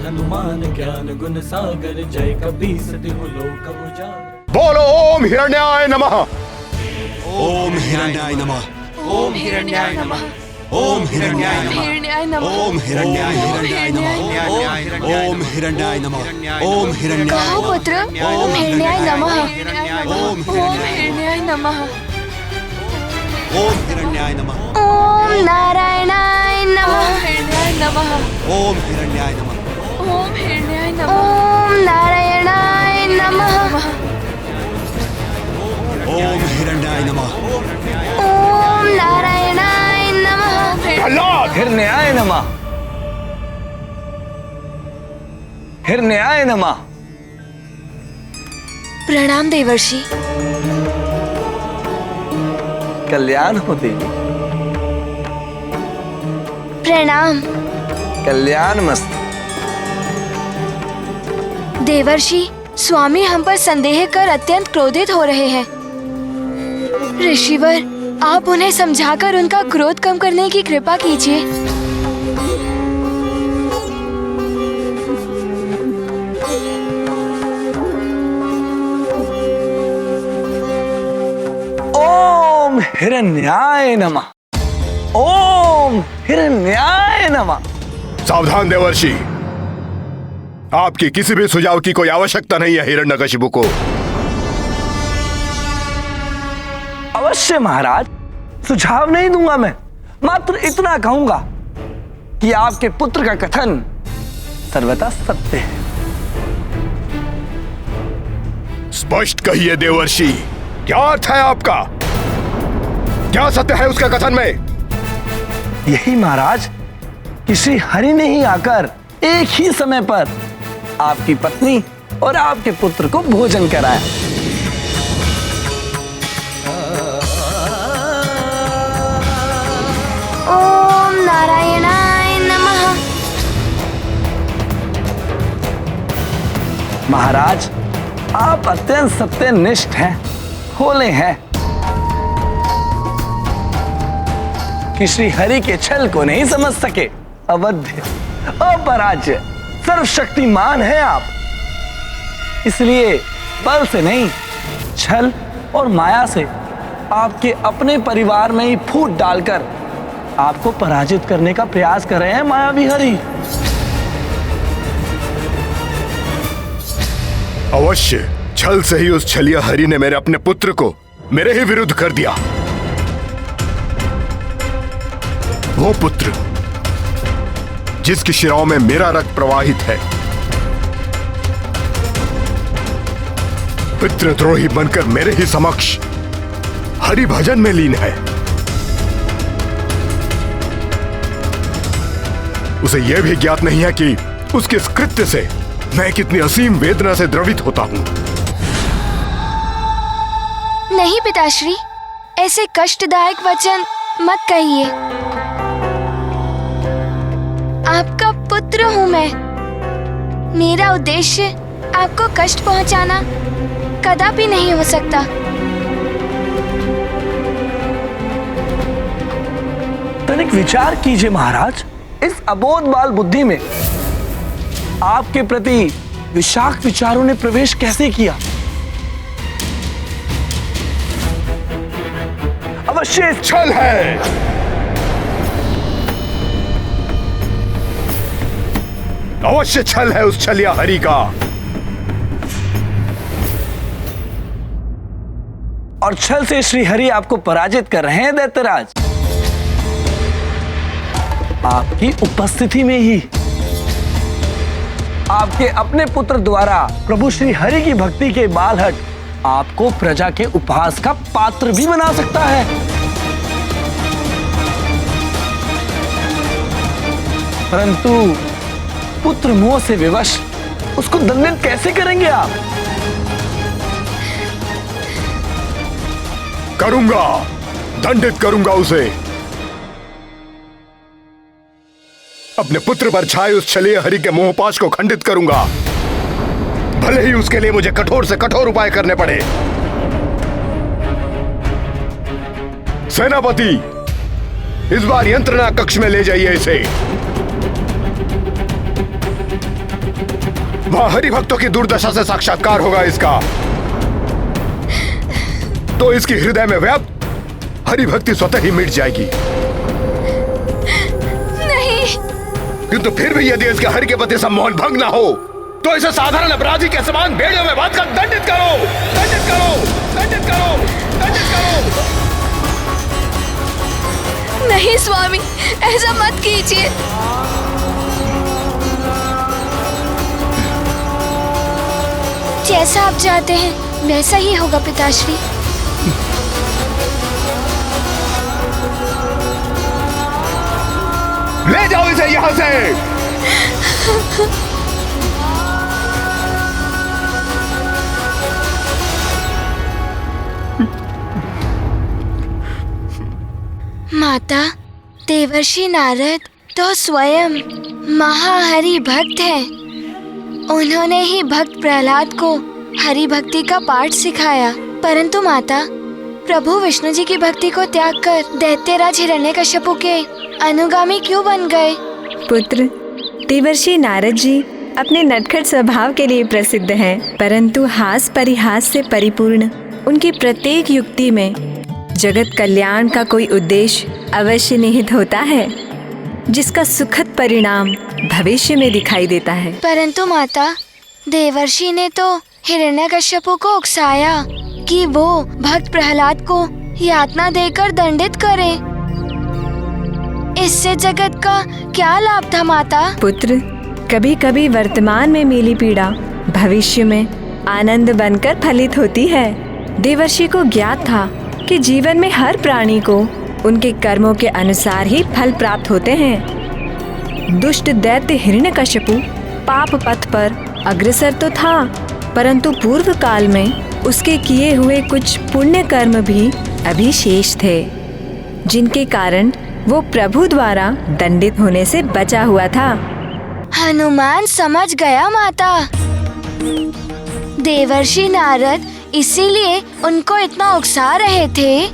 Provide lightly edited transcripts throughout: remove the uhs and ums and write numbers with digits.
हनुमान ज्ञान गुण सागर जय कपीस तिहु लोक उजागर। बोलो ओम हिरण्याय नमः। ओम हिरण्याय नमः। ओम हिरण्याय नमः। ओम हिरण्याय नमः। हिरण्याय नमः। ओम हिरण्याय नमः। ओम हिरण्याय नमः। ओम हिरण्याय कहो पुत्र। ओम हिरण्याय नमः। ओम हिरण्याय नमः। ओम हिरण्याय नमः। ओम नारायणाय नमः। हिरण्याय नमः। ओम हिरण्याय नमः। ओम हिरण्याय नमः। ओम नारायणाय नमः। ओम हिरण्याय नमः। ओम नारायणाय नमः। प्रहलाद, हिरण्याय नमः। हिरण्याय नमः। प्रणाम देवर्षि। कल्याण हो देवी। प्रणाम कल्याण मस्त। देवर्षि, स्वामी हम पर संदेह कर अत्यंत क्रोधित हो रहे हैं। ऋषिवर, आप उन्हें समझाकर उनका क्रोध कम करने की कृपा कीजिए। ओम हिरण्याय नमः। ओम हिरण्याय नमः। सावधान देवर्षि, आपकी किसी भी सुझाव की कोई आवश्यकता नहीं है हिरण्यकशिपु को। अवश्य महाराज, सुझाव नहीं दूंगा मैं, मात्र इतना कहूंगा कि आपके पुत्र का कथन सर्वथा सत्य है। स्पष्ट कहिए देवर्षि, क्या अर्थ है आपका? क्या सत्य है उसका कथन में? यही महाराज कि श्री हरि ने ही आकर एक ही समय पर आपकी पत्नी और आपके पुत्र को भोजन कराया। ओम नारायणाय नमः। महाराज, आप अत्यंत सत्यनिष्ठ हैं, भोले हैं कि श्री हरि के छल को नहीं समझ सके। अवध्य, अपराज्य, सर्वशक्तिमान है आप। इसलिए बल से नहीं, छल और माया से आपके अपने परिवार में ही फूट डालकर आपको पराजित करने का प्रयास कर रहे हैं मायावी हरि। अवश्य, छल से ही उस छलिया हरि ने मेरे अपने पुत्र को मेरे ही विरुद्ध कर दिया। वो पुत्र जिसकी शिराओं में मेरा रक्त प्रवाहित है, पितृद्रोही बनकर मेरे ही समक्ष हरि भजन में लीन है। उसे यह भी ज्ञात नहीं है कि उसके इस कृत्य से मैं कितनी असीम वेदना से द्रवित होता हूं। नहीं पिताश्री, ऐसे कष्टदायक वचन मत कहिए। आपका पुत्र हूं मैं। मेरा उद्देश्य आपको कष्ट पहुंचाना कदापि नहीं हो सकता। तनिक विचार कीजिए महाराज, इस अबोध बाल बुद्धि में आपके प्रति विषाक्त विचारों ने प्रवेश कैसे किया? अवश्य छल है। अवश्य छल है उस छलिया हरि का। और छल से श्री हरि आपको पराजित कर रहे हैं दैत्यराज। आपकी उपस्थिति में ही आपके अपने पुत्र द्वारा प्रभु श्री हरि की भक्ति के बालहट आपको प्रजा के उपहास का पात्र भी बना सकता है। परंतु पुत्र मोह से विवश उसको दंडित कैसे करेंगे आप? करूंगा, दंडित करूंगा उसे। अपने पुत्र पर छाए उस छलिया हरि के मोहपाश को खंडित करूंगा, भले ही उसके लिए मुझे कठोर से कठोर उपाय करने पड़े। सेनापति, इस बार यंत्रणा कक्ष में ले जाइए इसे। वहां हरि भक्तों की दुर्दशा से साक्षात्कार होगा इसका। तो इसकी हृदय में व्याप्त हरि भक्ति स्वतः ही मिट जाएगी। नहीं। किंतु फिर भी यदि इसके हरि के प्रति सम्मोहन भंग ना हो तो इसे साधारण अपराधी के समान भेड़ियों में बांध कर दंडित करो, दंडित करो, दंडित करो, दंडित करो। नहीं स्वामी, ऐसा मत कीजिए। जैसा आप चाहते हैं वैसा ही होगा पिताश्री। ले जाओ इसे यहां से। माता, देवर्षि नारद तो स्वयं महाहरि भक्त हैं। उन्होंने ही भक्त प्रहलाद को हरि भक्ति का पाठ सिखाया। परंतु माता, प्रभु विष्णु जी की भक्ति को त्याग कर दैत्यराज हिरण्यकश्यपु के अनुगामी क्यों बन गए? पुत्र, देवर्षि नारद जी अपने नटखट स्वभाव के लिए प्रसिद्ध हैं, परंतु हास परिहास से परिपूर्ण उनकी प्रत्येक युक्ति में जगत कल्याण का कोई उद्देश्य अवश्य निहित होता है, जिसका सुखद परिणाम भविष्य में दिखाई देता है। परंतु माता, देवर्षि ने तो हिरण्यकश्यपु को उकसाया कि वो भक्त प्रहलाद को यातना देकर दंडित करे। इससे जगत का क्या लाभ था माता? पुत्र, कभी कभी वर्तमान में मिली पीड़ा भविष्य में आनंद बनकर फलित होती है। देवर्षि को ज्ञात था कि जीवन में हर प्राणी को उनके कर्मों के अनुसार ही फल प्राप्त होते हैं। दुष्ट दैत्य हिरण्यकश्यपु पाप पथ पर अग्रसर तो था, परंतु पूर्व काल में उसके किए हुए कुछ पुण्य कर्म भी अभी शेष थे, जिनके कारण वो प्रभु द्वारा दंडित होने से बचा हुआ था। हनुमान समझ गया माता। देवर्षि नारद इसीलिए उनको इतना उकसा रहे थे।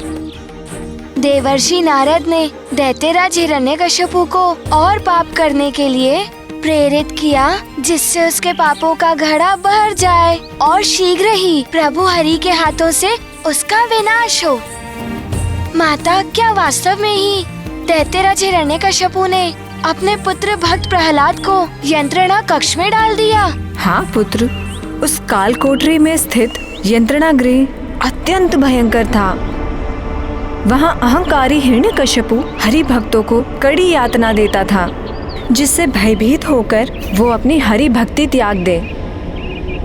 देवर्षि नारद ने दैत्यराज हिरण्यकश्यपु को और पाप करने के लिए प्रेरित किया, जिससे उसके पापों का घड़ा भर जाए और शीघ्र ही प्रभु हरि के हाथों से उसका विनाश हो। माता, क्या वास्तव में ही दैत्यराज हिरण्यकश्यपु ने अपने पुत्र भक्त प्रहलाद को यंत्रणा कक्ष में डाल दिया? हाँ पुत्र, उस काल कोठरी में स्थित यंत्रणा गृह अत्यंत भयंकर था। वहाँ अहंकारी हिरण्यकश्यपु हरि भक्तों को कड़ी यातना देता था, जिससे भयभीत होकर वो अपनी हरि भक्ति त्याग दे।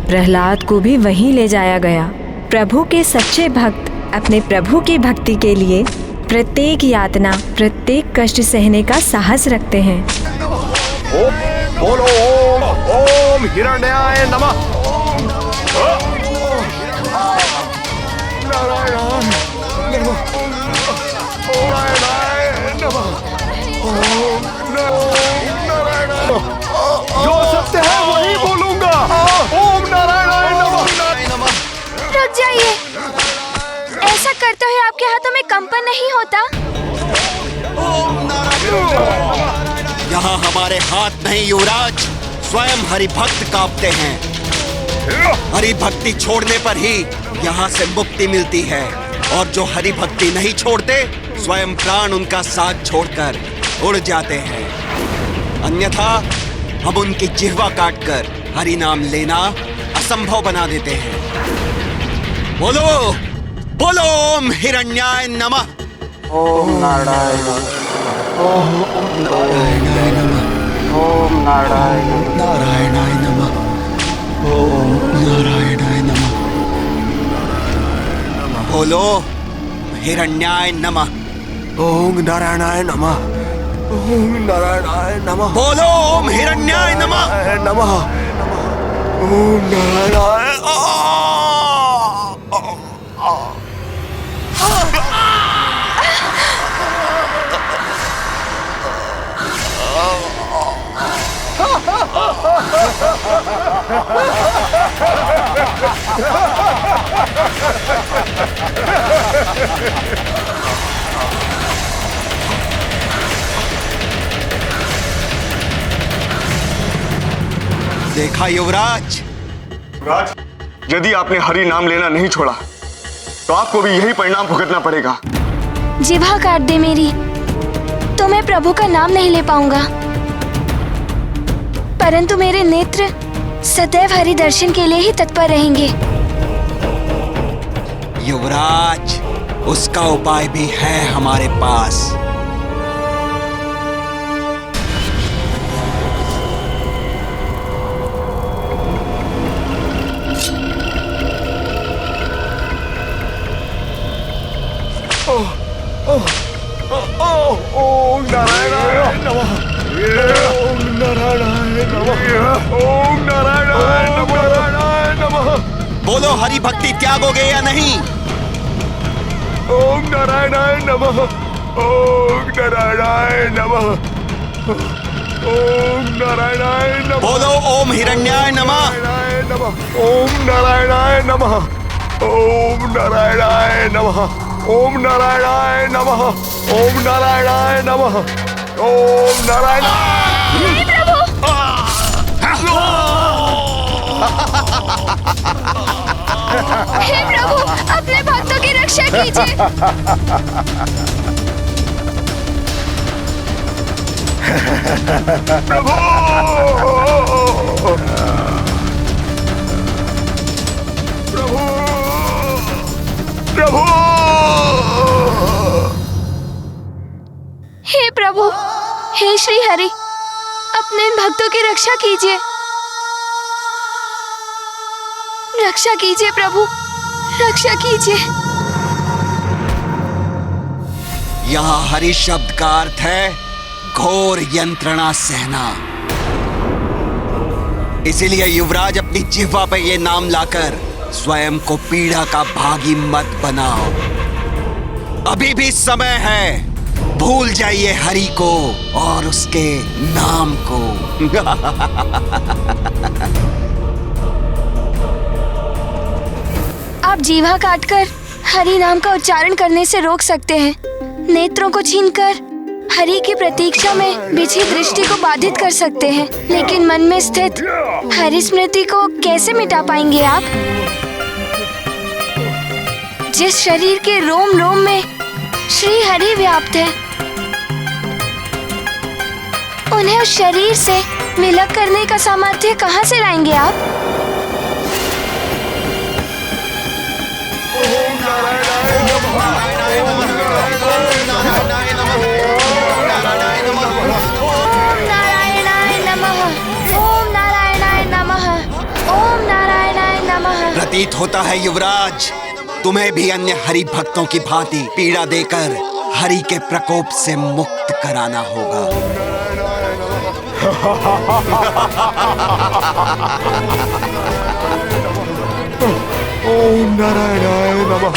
प्रहलाद को भी वहीं ले जाया गया। प्रभु के सच्चे भक्त अपने प्रभु की भक्ति के लिए प्रत्येक यातना, प्रत्येक कष्ट सहने का साहस रखते हैं। बोलो ओम हिरण्याय नमः। जो सत्य है वही बोलूंगा। ओम नारायणाय नमः। रुक जाइए, ऐसा करते हुए आपके हाथों में कंपन नहीं होता? यहाँ हमारे हाथ नहीं युवराज, स्वयं हरि भक्त कांपते हैं। हरि भक्ति छोड़ने पर ही यहाँ से मुक्ति मिलती है, और जो हरि भक्ति नहीं छोड़ते स्वयं प्राण उनका साथ छोड़कर उड़ जाते हैं। अन्यथा हम उनकी जिह्वा काटकर हरि नाम लेना असंभव बना देते हैं। बोलो बोलो ओम हिरण्याय नमः। ओम नारायण, ओम नारायणाय नमः, ओम नारायणाय नमः, ओम नारायणाय नमः। बोलो हिरण्याय नमः। ओम नारायणाय नमः, ओम नारायणाय नमः। बोलो ओम हिरण्याय नमः। नमः, ओम नारायणाय। देखा युवराज? राज, यदि आपने हरि नाम लेना नहीं छोड़ा तो आपको भी यही परिणाम भुगतना पड़ेगा। जिभा काट दे मेरी, तो मैं प्रभु का नाम नहीं ले पाऊंगा, परंतु मेरे नेत्र सदैव हरि दर्शन के लिए ही तत्पर रहेंगे। युवराज, उसका उपाय भी है हमारे पास। ओम नारायणाय नमः। ओम नारायणाय नमः। ओम नारायणाय नमः। बोलो, हरि भक्ति त्यागोगे या नहीं? ओम नारायणाय नमः। ओम नारायणाय नमः। ओम नारायणाय नमः। बोलो, ओम हिरण्याय नमः। ओम नारायणाय नमः। ओम नारायणाय नमः। ओम नारायणाय नमः। ओम नारायणाय नमः। ओम नारायणाय। हे प्रभु, अपने भक्तों की रक्षा कीजिए। प्रभु। हे प्रभु, हे श्री हरि, अपने इन भक्तों की रक्षा कीजिए। रक्षा कीजिए प्रभु, रक्षा कीजिए। यहाँ हरि शब्द का अर्थ है घोर यंत्रणा सहना। इसीलिए युवराज, अपनी जिह्वा पे ये नाम लाकर स्वयं को पीड़ा का भागी मत बनाओ। अभी भी समय है, भूल जाइए हरि को और उसके नाम को। आप जीवा काटकर हरि नाम का उच्चारण करने से रोक सकते हैं, नेत्रों को छीनकर हरि की प्रतीक्षा में बिछी दृष्टि को बाधित कर सकते हैं, लेकिन मन में स्थित हरि स्मृति को कैसे मिटा पाएंगे आप? जिस शरीर के रोम रोम में श्री हरि व्याप्त है, उन्हें उस शरीर से विलग करने का सामर्थ्य कहाँ से लाएंगे आप? प्रतीत होता है युवराज, तुम्हें भी अन्य हरि भक्तों की भांति पीड़ा देकर हरि के प्रकोप से मुक्त कराना होगा। ओम नारायणाय नमः।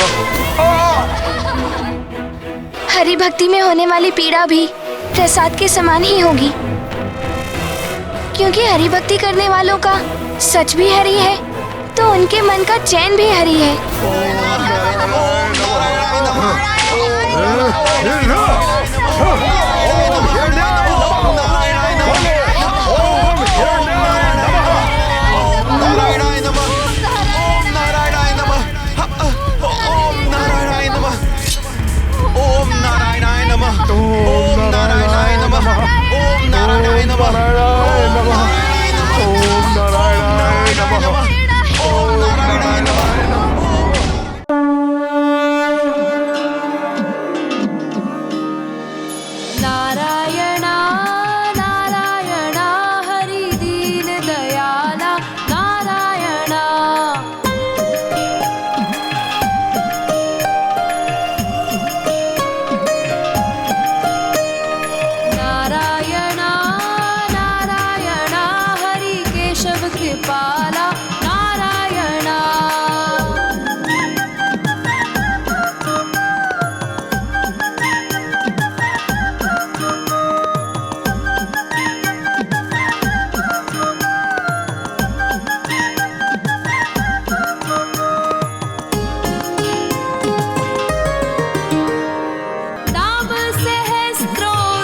हरि भक्ति में होने वाली पीड़ा भी प्रसाद के समान ही होगी, क्योंकि हरि भक्ति करने वालों का सच भी हरि है, तो उनके मन का चैन भी हरि है।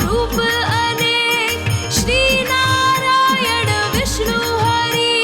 रूप अनेक श्री नारायण विष्णु हरि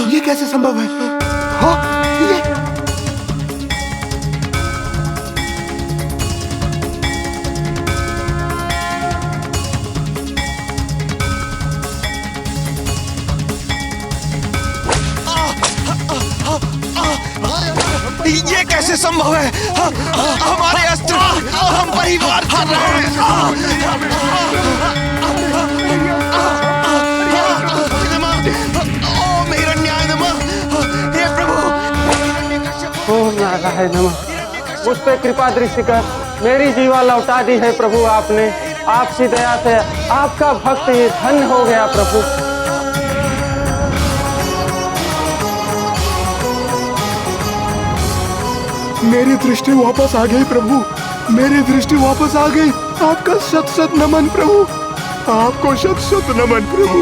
ये कैसे संभव है? हाँ, ये ये कैसे संभव है? हमारे अस्त्र हम पर ही वार कर रहे हैं। ओम हिरण्याय नमः। हे प्रभु। ओम नारायण नमः। मुझ पे कृपा दृष्टि कर मेरी जीवा लौटा दी है प्रभु आपने। आपकी दया से आपका भक्त ये धन्य हो गया प्रभु। मेरी दृष्टि वापस आ गई प्रभु, मेरी दृष्टि वापस आ गई। आपका शत शत नमन प्रभु, आपको शत शत नमन प्रभु।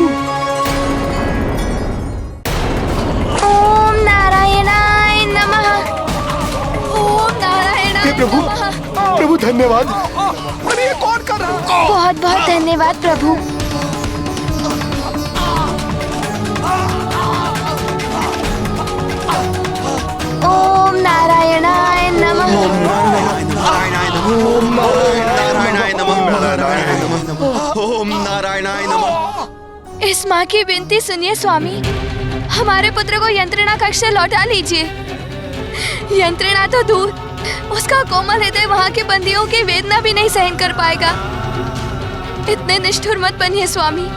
ओम नारायणाय नमः। ओम नारायणाय प्रभु, नमः। प्रभु धन्यवाद। अरे ये कौन कर रहा है? बहुत बहुत धन्यवाद प्रभु। ओम नारायणाय नमः। ओम नारायणाय नमः। इस माँ की विनती सुनिए स्वामी, हमारे पुत्र को यंत्रणा कक्ष से लौटा लीजिए। यंत्रणा तो दूर, उसका कोमल हृदय वहाँ के बंदियों की वेदना भी नहीं सहन कर पाएगा। इतने निष्ठुर मत बनिए स्वामी,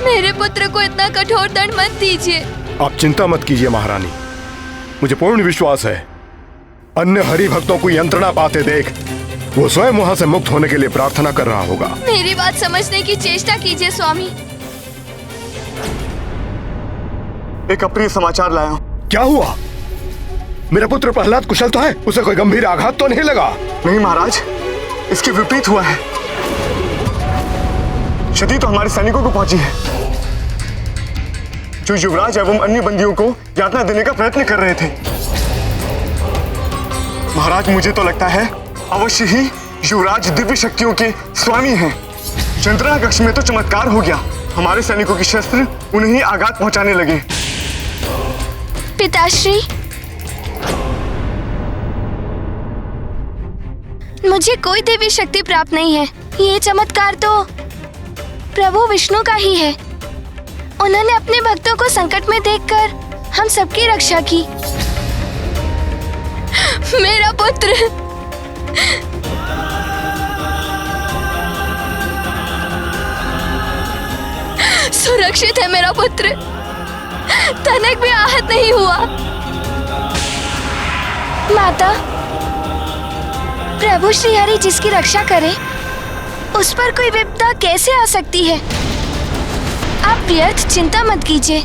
मेरे पुत्र को इतना कठोर दंड मत दीजिए। आप चिंता मत कीजिए महारानी, मुझे पूर्ण विश्वास है अन्य हरि भक्तों को यंत्रणा पाते देख वो स्वयं वहां से मुक्त होने के लिए प्रार्थना कर रहा होगा। मेरी बात समझने की चेष्टा कीजिए स्वामी। एक अप्रिय समाचार लाया हूं। क्या हुआ? मेरा पुत्र प्रहलाद कुशल तो है, उसे कोई गंभीर आघात तो नहीं लगा? नहीं महाराज, इसके विपरीत हुआ है। क्षति तो हमारे सैनिकों को पहुंची है, जो युवराज एवं अन्य बंदियों को यातना देने का प्रयत्न कर रहे थे। महाराज मुझे तो लगता है अवश्य ही युवराज दिव्य शक्तियों के स्वामी हैं। यंत्रणा कक्ष में तो चमत्कार हो गया, हमारे सैनिकों के शस्त्र उन्हें ही आघात पहुंचाने लगे। पिताश्री, मुझे कोई देवी शक्ति प्राप्त नहीं है। ये चमत्कार तो प्रभु विष्णु का ही है। उन्होंने अपने भक्तों को संकट में देखकर हम सबकी रक्षा की। मेरा पुत्र सुरक्षित है, मेरा पुत्र तनिक भी आहत नहीं हुआ। माता, प्रभु श्री हरि जिसकी रक्षा करे उस पर कोई विपदा कैसे आ सकती है? आप व्यर्थ चिंता मत कीजिए,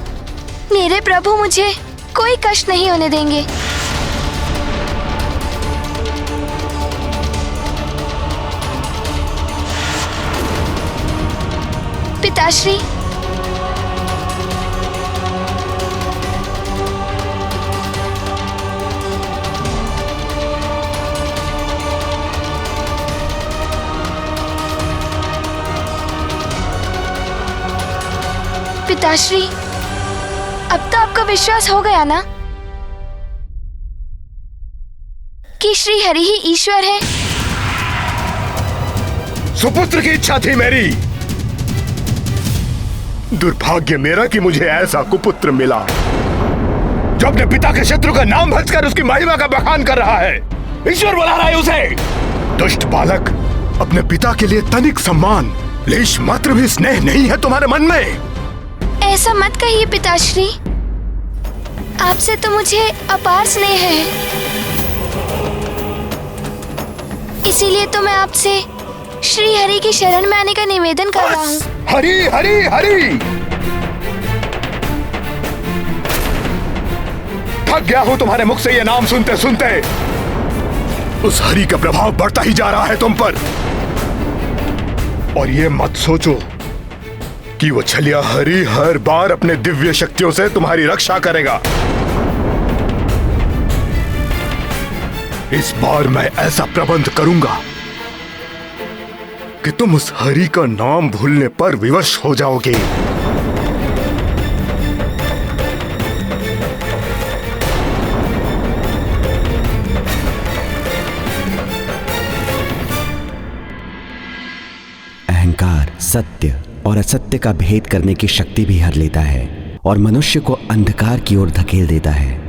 मेरे प्रभु मुझे कोई कष्ट नहीं होने देंगे। पिताश्री, पिताश्री, अब तो आपको विश्वास हो गया ना कि श्री हरि ही ईश्वर है? सुपुत्र की इच्छा थी मेरी, दुर्भाग्य मेरा कि मुझे ऐसा कुपुत्र मिला जो अपने पिता के शत्रु का नाम भजकर उसकी महिमा का बखान कर रहा है। ईश्वर बुला रहा है उसे। दुष्ट बालक, अपने पिता के लिए तनिक सम्मान, लेश मात्र भी स्नेह नहीं है तुम्हारे मन में? ऐसा मत कहिए पिताश्री, आपसे तो मुझे अपार स्नेह है। इसीलिए तो मैं आपसे श्री हरि की शरण में आने का निवेदन कर रहा हूँ। हरि हरि हरि, थक गया हूं तुम्हारे मुख से ये नाम सुनते सुनते। उस हरि का प्रभाव बढ़ता ही जा रहा है तुम पर, और ये मत सोचो कि वो छलिया हरि हर बार अपने दिव्य शक्तियों से तुम्हारी रक्षा करेगा। इस बार मैं ऐसा प्रबंध करूंगा कि तुम उस हरि का नाम भूलने पर विवश हो जाओगे। अहंकार सत्य और असत्य का भेद करने की शक्ति भी हर लेता है और मनुष्य को अंधकार की ओर धकेल देता है।